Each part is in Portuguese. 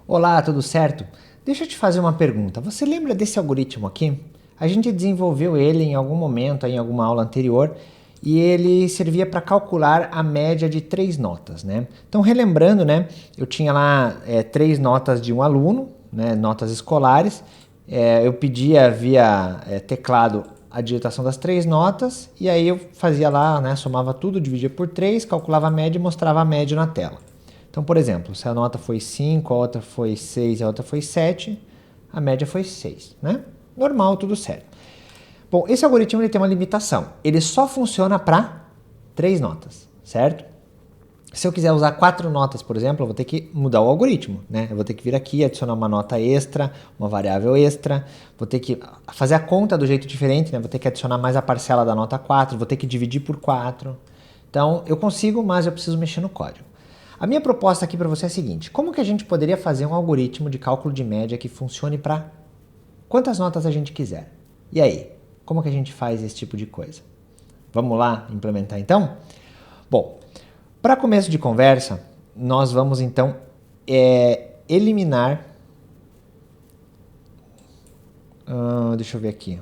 Olá, tudo certo? Deixa eu te fazer uma pergunta. Você lembra desse algoritmo aqui? A gente desenvolveu ele em algum momento, em alguma aula anterior, e ele servia para calcular a média de 3 notas, né? Então, relembrando, né, eu tinha lá 3 notas de um aluno, né, notas escolares. Eu pedia via teclado a digitação das 3 notas, e aí eu fazia lá, né, somava tudo, dividia por 3, calculava a média e mostrava a média na tela. Então, por exemplo, se a nota foi 5, a outra foi 6, a outra foi 7, a média foi 6, né? Normal, tudo certo. Bom, esse algoritmo ele tem uma limitação. Ele só funciona para 3 notas, certo? Se eu quiser usar 4 notas, por exemplo, eu vou ter que mudar o algoritmo, né? Eu vou ter que vir aqui, adicionar uma nota extra, uma variável extra, vou ter que fazer a conta do jeito diferente, né? Vou ter que adicionar mais a parcela da nota 4, vou ter que dividir por 4. Então, eu consigo, mas eu preciso mexer no código. A minha proposta aqui para você é a seguinte: como que a gente poderia fazer um algoritmo de cálculo de média que funcione para quantas notas a gente quiser? E aí, como que a gente faz esse tipo de coisa? Vamos lá implementar então? Bom, para começo de conversa, nós vamos então eliminar. Deixa eu ver aqui.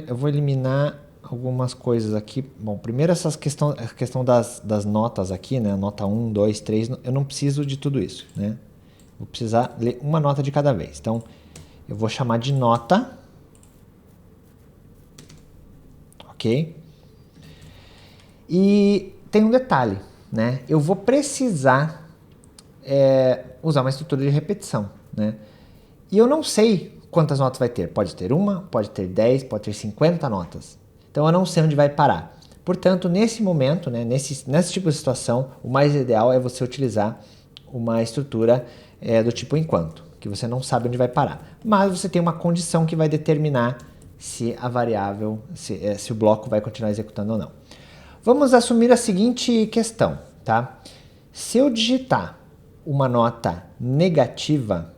Eu vou eliminar algumas coisas aqui. Bom, primeiro a questão das notas aqui, né? Nota 1, 2, 3, eu não preciso de tudo isso, né? Vou precisar ler uma nota de cada vez. Então, eu vou chamar de nota. Ok? E tem um detalhe, né? Eu vou precisar usar uma estrutura de repetição, né? E eu não sei quantas notas vai ter. Pode ter uma, pode ter 10, pode ter 50 notas. Então eu não sei onde vai parar. Portanto, nesse momento, né, nesse tipo de situação, o mais ideal é você utilizar uma estrutura do tipo enquanto, que você não sabe onde vai parar. Mas você tem uma condição que vai determinar se a variável, se o bloco vai continuar executando ou não. Vamos assumir a seguinte questão, tá? Se eu digitar uma nota negativa,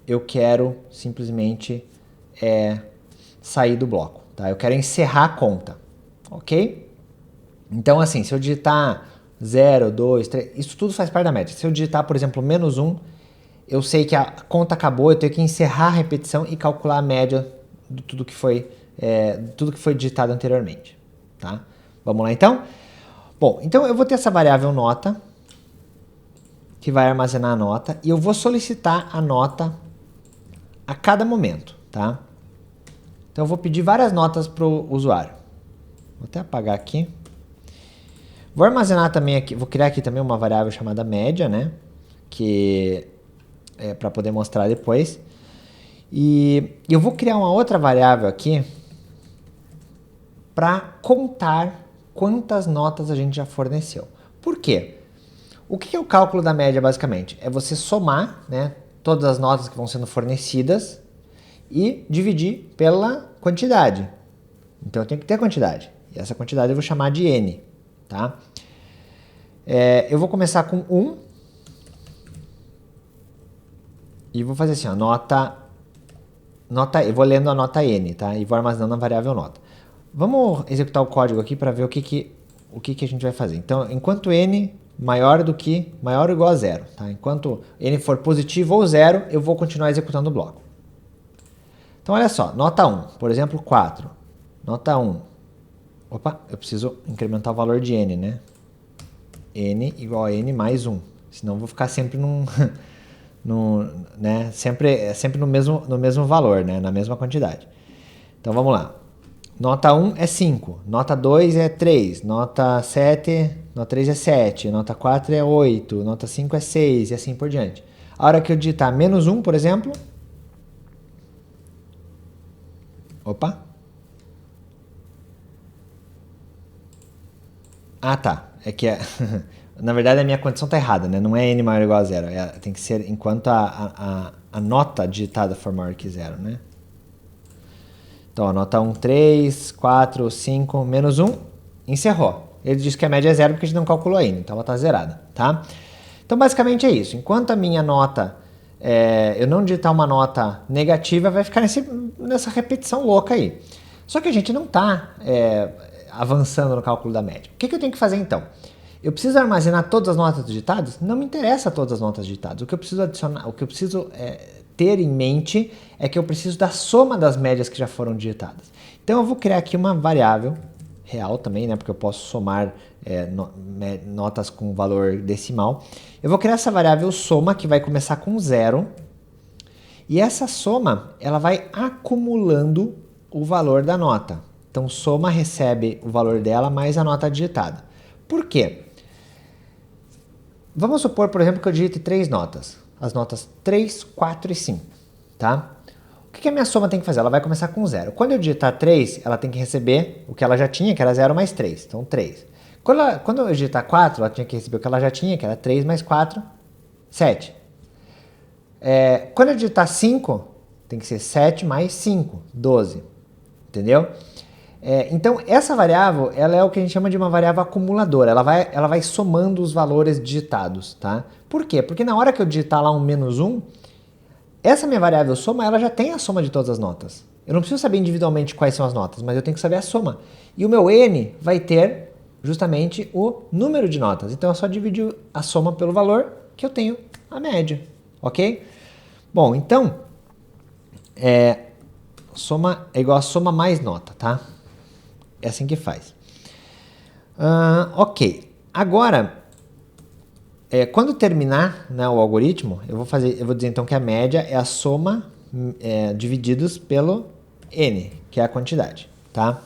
eu quero simplesmente sair do bloco, tá? Eu quero encerrar a conta, ok? Então, assim, se eu digitar 0, 2, 3, isso tudo faz parte da média. Se eu digitar, por exemplo, -1, eu sei que a conta acabou, eu tenho que encerrar a repetição e calcular a média de tudo que foi digitado anteriormente, tá? Vamos lá, então? Bom, então eu vou ter essa variável nota, que vai armazenar a nota, e eu vou solicitar a nota a cada momento, tá? Então eu vou pedir várias notas para o usuário. Vou até apagar aqui. Vou armazenar também aqui, vou criar aqui também uma variável chamada média, né? Que é para poder mostrar depois. E eu vou criar uma outra variável aqui para contar quantas notas a gente já forneceu. Por quê? O que é o cálculo da média, basicamente? É você somar, né, todas as notas que vão sendo fornecidas e dividir pela quantidade. Então eu tenho que ter a quantidade. E essa quantidade eu vou chamar de n. Tá? Eu vou começar com 1. E vou fazer assim, ó, eu vou lendo a nota n, tá? E vou armazenando a variável nota. Vamos executar o código aqui para ver o que a gente vai fazer. Então, enquanto n maior ou igual a 0, tá? Enquanto n for positivo ou 0, eu vou continuar executando o bloco. Então, olha só, nota 1, por exemplo, 4. Nota 1. Opa, eu preciso incrementar o valor de n, né? n igual a n mais 1. Senão eu vou ficar sempre né? Sempre no mesmo valor, né? Na mesma quantidade. Então, vamos lá. Nota 1 é 5, nota 2 é 3, nota 3 é 7, nota 4 é 8, nota 5 é 6 e assim por diante. A hora que eu digitar -1, por exemplo... Opa! Ah, tá. É que na verdade a minha condição está errada, né? Não é n maior ou igual a 0. Tem que ser enquanto a nota digitada for maior que 0, né? Então, a nota 1, 3, 4, 5, -1, encerrou. Ele diz que a média é 0 porque a gente não calculou ainda, então ela está zerada, tá? Então, basicamente é isso. Enquanto a minha nota, eu não digitar uma nota negativa, vai ficar nessa repetição louca aí. Só que a gente não está avançando no cálculo da média. O que eu tenho que fazer então? Eu preciso armazenar todas as notas digitadas? Não me interessa todas as notas digitadas. O que eu preciso adicionar, o que eu preciso ter em mente é que eu preciso da soma das médias que já foram digitadas. Então eu vou criar aqui uma variável real também, né? Porque eu posso somar notas com valor decimal. Eu vou criar essa variável soma que vai começar com 0. E essa soma, ela vai acumulando o valor da nota. Então, soma recebe o valor dela mais a nota digitada. Por quê? Vamos supor, por exemplo, que eu digite 3 notas. As notas 3, 4 e 5. Tá? O que a minha soma tem que fazer? Ela vai começar com 0. Quando eu digitar 3, ela tem que receber o que ela já tinha, que era 0 mais 3. Então, 3. Quando eu digitar 4, ela tinha que receber o que ela já tinha, que era 3 mais 4, 7. Quando eu digitar 5, tem que ser 7 mais 5, 12. Entendeu? Então, essa variável, ela é o que a gente chama de uma variável acumuladora. Ela vai somando os valores digitados, tá? Por quê? Porque na hora que eu digitar lá um menos 1, essa minha variável soma, ela já tem a soma de todas as notas. Eu não preciso saber individualmente quais são as notas, mas eu tenho que saber a soma. E o meu n vai ter justamente o número de notas. Então, é só dividir a soma pelo valor que eu tenho a média, ok? Bom, então, soma é igual a soma mais nota, tá? É assim que faz. Ok. Agora, quando terminar, né, o algoritmo, eu vou dizer então que a média é a soma divididos pelo n, que é a quantidade, tá?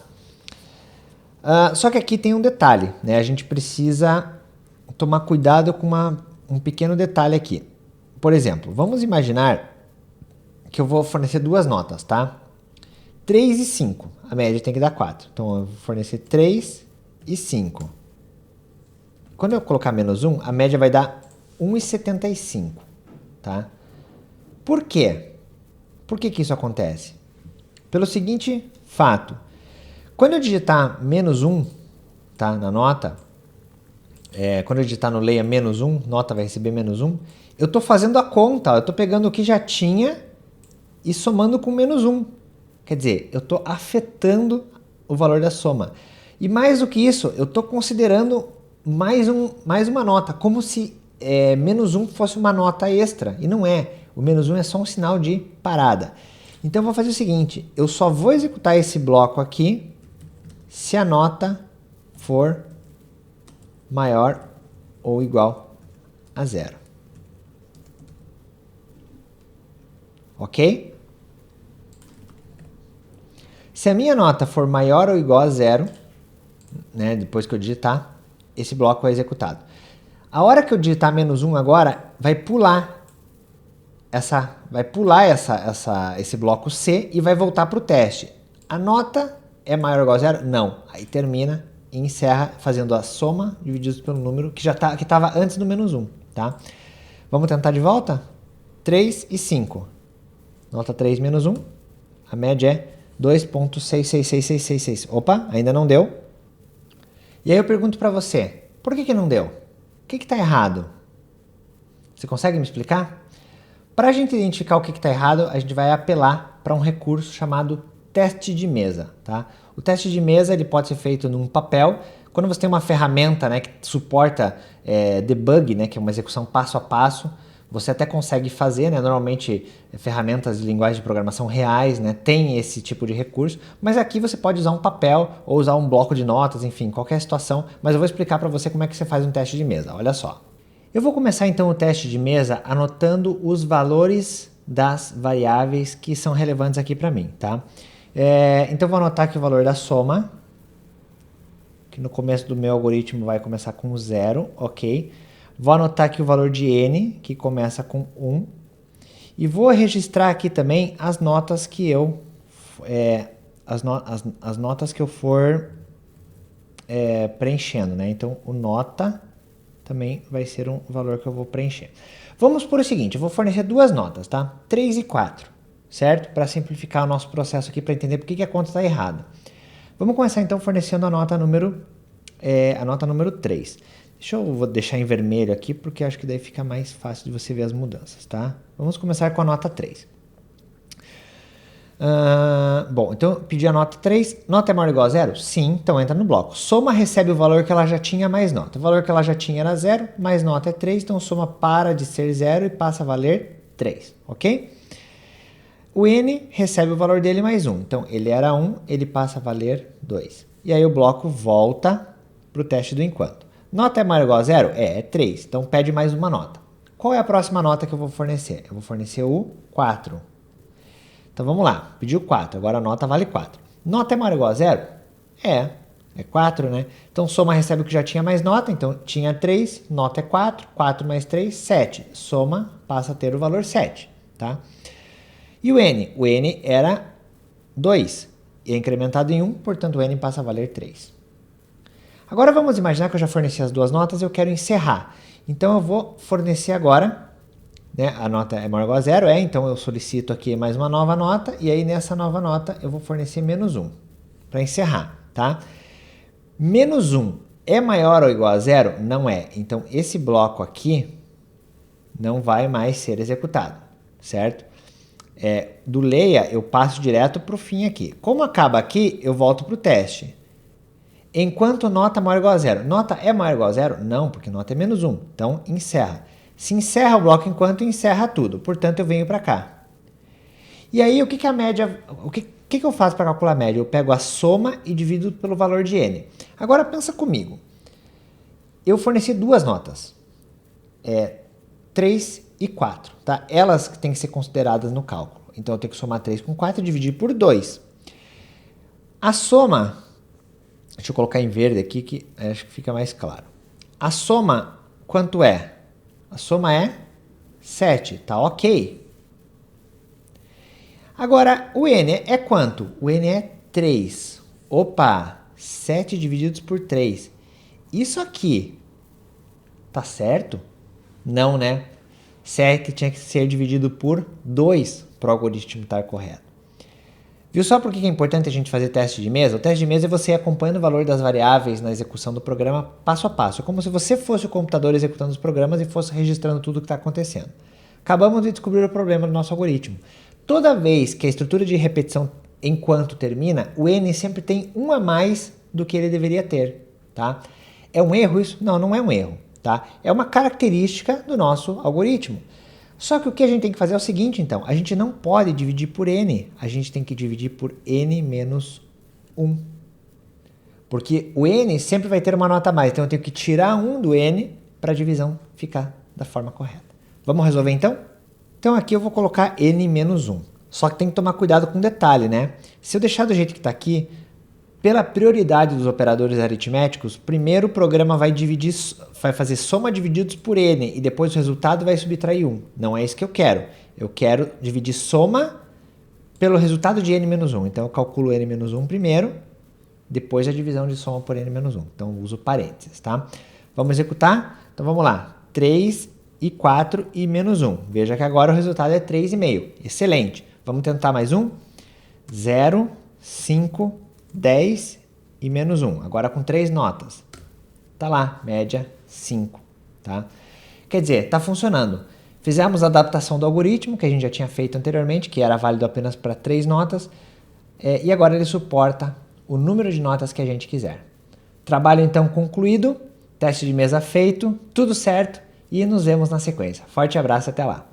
Só que aqui tem um detalhe, né? A gente precisa tomar cuidado com um pequeno detalhe aqui. Por exemplo, vamos imaginar que eu vou fornecer 2 notas, tá? 3 e 5. A média tem que dar 4. Então, eu vou fornecer 3 e 5. Quando eu colocar menos 1, a média vai dar 1,75. Tá? Por quê? Por que isso acontece? Pelo seguinte fato. Quando eu digitar menos 1, tá, na nota, quando eu digitar no leia menos 1, nota vai receber menos 1, eu estou fazendo a conta. Eu estou pegando o que já tinha e somando com menos 1. Quer dizer, eu estou afetando o valor da soma. E mais do que isso, eu estou considerando mais uma nota, como se menos 1 fosse uma nota extra. E não é. O menos 1 é só um sinal de parada. Então eu vou fazer o seguinte, eu só vou executar esse bloco aqui se a nota for maior ou igual a 0. Ok? Se a minha nota for maior ou igual a 0, né, depois que eu digitar, esse bloco é executado. A hora que eu digitar menos 1 agora, vai pular esse bloco C e vai voltar para o teste. A nota é maior ou igual a 0? Não. Aí termina e encerra fazendo a soma dividido pelo número que estava antes do menos 1. Tá? Vamos tentar de volta? 3 e 5. Nota 3 menos 1. A média é 2,666666. Opa, ainda não deu. E aí eu pergunto para você, por que não deu? O que está errado? Você consegue me explicar? Para a gente identificar o que está errado, a gente vai apelar para um recurso chamado teste de mesa. Tá? O teste de mesa ele pode ser feito num papel. Quando você tem uma ferramenta, né, que suporta debug, né, que é uma execução passo a passo, você até consegue fazer, né? Normalmente ferramentas de linguagem de programação reais, né, tem esse tipo de recurso, mas aqui você pode usar um papel ou usar um bloco de notas, enfim, qualquer situação, mas eu vou explicar para você como é que você faz um teste de mesa, olha só. Eu vou começar então o teste de mesa anotando os valores das variáveis que são relevantes aqui para mim, tá? Então eu vou anotar aqui o valor da soma, que no começo do meu algoritmo vai começar com 0, ok? Vou anotar aqui o valor de n, que começa com 1. E vou registrar aqui também as notas que eu as notas que eu for preenchendo, né? Então, o nota também vai ser um valor que eu vou preencher. Vamos por o seguinte, eu vou fornecer 2 notas, tá? 3 e 4, certo? Para simplificar o nosso processo aqui, para entender por que a conta está errada. Vamos começar então fornecendo a nota número 3. Vou deixar em vermelho aqui, porque acho que daí fica mais fácil de você ver as mudanças, tá? Vamos começar com a nota 3. Bom, então eu pedi a nota 3. Nota é maior ou igual a 0? Sim, então entra no bloco. Soma recebe o valor que ela já tinha mais nota. O valor que ela já tinha era 0, mais nota é 3, então soma para de ser 0 e passa a valer 3, ok? O n recebe o valor dele mais 1, então ele era 1, ele passa a valer 2. E aí o bloco volta para o teste do enquanto. Nota é maior ou igual a 0? É 3, então pede mais uma nota. Qual é a próxima nota que eu vou fornecer? Eu vou fornecer o 4. Então vamos lá, pediu 4, agora a nota vale 4. Nota é maior ou igual a 0? É 4, né? Então soma recebe o que já tinha mais nota, então tinha 3, nota é 4, 4 mais 3, 7. Soma passa a ter o valor 7, tá? E o n? O n era 2, e é incrementado em 1, portanto o n passa a valer 3. Agora vamos imaginar que eu já forneci as duas notas e eu quero encerrar. Então eu vou fornecer agora, né, a nota é maior ou igual a 0, então eu solicito aqui mais uma nova nota, e aí nessa nova nota eu vou fornecer menos 1, para encerrar, tá? Menos 1 é maior ou igual a 0? Não é. Então esse bloco aqui não vai mais ser executado, certo? Do leia eu passo direto para o fim aqui. Como acaba aqui, eu volto para o teste. Enquanto nota é maior ou igual a 0. Nota é maior ou igual a 0? Não, porque nota é menos 1. Então encerra. Se encerra o bloco enquanto, encerra tudo. Portanto, eu venho para cá. E aí, o que a média... O que eu faço para calcular a média? Eu pego a soma e divido pelo valor de n. Agora, pensa comigo. Eu forneci duas notas. 3 e 4. Tá? Elas têm que ser consideradas no cálculo. Então, eu tenho que somar 3 com 4 e dividir por 2. A soma... Deixa eu colocar em verde aqui, que acho que fica mais claro. A soma, quanto é? A soma é 7, tá ok. Agora, o n é quanto? O n é 3. Opa, 7 divididos por 3. Isso aqui, tá certo? Não, né? 7 tinha que ser dividido por 2 para o algoritmo estar correto. Viu só por que é importante a gente fazer teste de mesa? O teste de mesa é você acompanhando o valor das variáveis na execução do programa passo a passo. É como se você fosse o computador executando os programas e fosse registrando tudo o que está acontecendo. Acabamos de descobrir o problema do nosso algoritmo. Toda vez que a estrutura de repetição enquanto termina, o n sempre tem 1 a mais do que ele deveria ter. Tá? É um erro isso? Não, não é um erro. Tá? É uma característica do nosso algoritmo. Só que o que a gente tem que fazer é o seguinte, então. A gente não pode dividir por n. A gente tem que dividir por n menos 1. Porque o n sempre vai ter uma nota a mais. Então, eu tenho que tirar 1 do n para a divisão ficar da forma correta. Vamos resolver, então? Então, aqui eu vou colocar n menos 1. Só que tem que tomar cuidado com um detalhe, né? Se eu deixar do jeito que está aqui, pela prioridade dos operadores aritméticos, primeiro o programa vai fazer soma divididos por n e depois o resultado vai subtrair 1. Não é isso que eu quero. Eu quero dividir soma pelo resultado de n menos 1. Então eu calculo n menos 1 primeiro, depois a divisão de soma por n menos 1. Então eu uso parênteses, tá? Vamos executar? Então vamos lá. 3 e 4 e menos 1. Veja que agora o resultado é 3,5. Excelente. Vamos tentar mais um? 0, 5... 10 e menos 1. Agora com 3 notas. Tá lá, média 5. Tá? Quer dizer, está funcionando. Fizemos a adaptação do algoritmo, que a gente já tinha feito anteriormente, que era válido apenas para 3 notas. E agora ele suporta o número de notas que a gente quiser. Trabalho então concluído, teste de mesa feito, tudo certo e nos vemos na sequência. Forte abraço, até lá.